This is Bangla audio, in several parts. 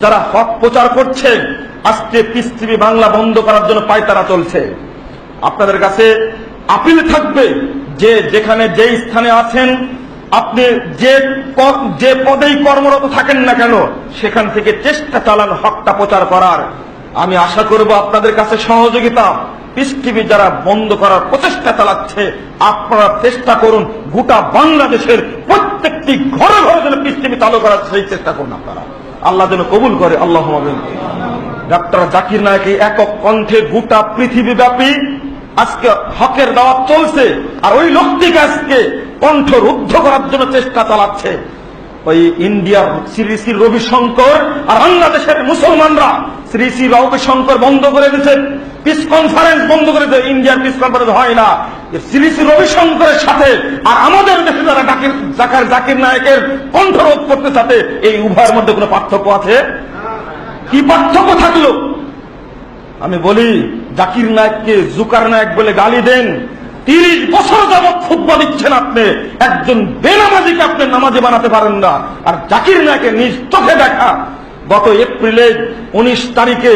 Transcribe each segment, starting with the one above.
যারা হক প্রচার করছে আজকে পিস টিভি বাংলা বন্ধ করার জন্য পায়তারা চলছে। আপনাদের কাছে আপিল থাকবে যে যেখানে যে স্থানে আছেন আপনি যে পদেই কর্মরত থাকেন না কেন সেখান থেকে চেষ্টা চালান হকটা প্রচার করার। আমি আশা করব আপনাদের কাছে সহযোগিতা। পিস টিভি যারা বন্ধ করার প্রচেষ্টা চালাচ্ছে আপনারা চেষ্টা করুন গোটা বাংলাদেশের প্রত্যেকটি ঘরে ঘরে যেন পিস টিভি চালু করার সেই চেষ্টা করুন আপনারা। আল্লাহ যেন কবুল করে। আল্লাহুম্মা আমিন। ডক্টর জাকির নায়েক একক কণ্ঠে গোটা পৃথিবীব্যাপী আজকে হকের দাওয়াত চলছে, আর ওই লোকটিকে আজকে কণ্ঠরুদ্ধ করার জন্য চেষ্টা চালাচ্ছে ওই ইন্ডিয়ার শ্রী শ্রী রবিশঙ্কর। আর বাংলাদেশের মুসলমানরা শ্রী শ্রী রবিশঙ্কর বন্ধ করে দিয়েছে, পিস কনফারেন্স বন্ধ করে দিয়েছে। ইন্ডিয়ার পিস কনফারেন্স হয় না শ্রী শ্রী রবিশঙ্করের সাথে, আর আমাদের দেশে যারা জাকির নায়েকের কণ্ঠরোধ করতে চাতে এই উভয়ের মধ্যে কোনো পার্থক্য আছে? কি পার্থক্য থাকলো? আমি বলি জাকির নায়েককে জুকার নায়েক বলে গালি দেন, 30 বছর যাবৎ খুতবা দিচ্ছেন আপনি, একজন বেনামাজিকে আপনি নামাজি বানাতে পারেন না। আর জাকির নায়েকের নিজ চোখে দেখা গত এপ্রিলে 19 তারিখে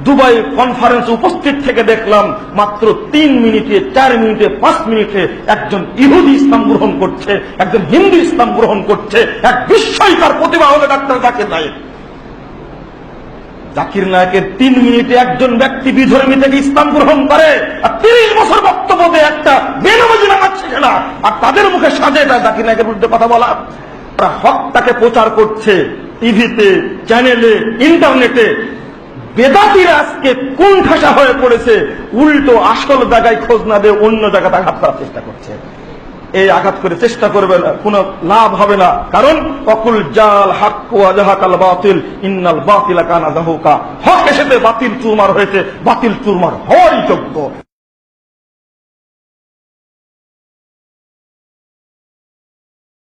দুবাই কনফারেন্স উপস্থিত থেকে দেখলাম মাত্র 3 মিনিটে 4 মিনিটে 5 মিনিটে একজন ইহুদি ইসলাম গ্রহণ করছে, একজন হিন্দু ইসলাম গ্রহণ করছে। এক বিস্ময়কর প্রতিভা হলো ডাক্তার জাকির নায়েক। জাকির নায়েকের 3 মিনিটে একজন ব্যক্তি বিধর্মী থেকে ইসলাম গ্রহণ করে, আর 30 বছর বক্তব্য দিয়ে একটা বেনামাজি নামাজ শেখে না, আর তাদের মুখে সাজে এটা জাকির নায়েকের বিরুদ্ধে কথা বলা। তারা হকটাকে প্রচার করছে টিভিতে, চ্যানেলে, ইন্টারনেটে। বেদাতিরা আজকে কোন ঠাসা হয়ে পড়েছে, উল্টো আসল জায়গায় খোঁজ না দিয়ে অন্য জায়গাতে আঘাত করার চেষ্টা করছে। এই আঘাত করে চেষ্টা করবে না, কোনো লাভ হবে না। কারণ অকুল জাল হক ওয়া জাহাকাল বাতিল ইন্নাল বাতিলা কানা যাহুকা। হক এসেছে, বাতিল চুরমার হয়েছে, বাতিল চুরমার হওয়ারই যোগ্য।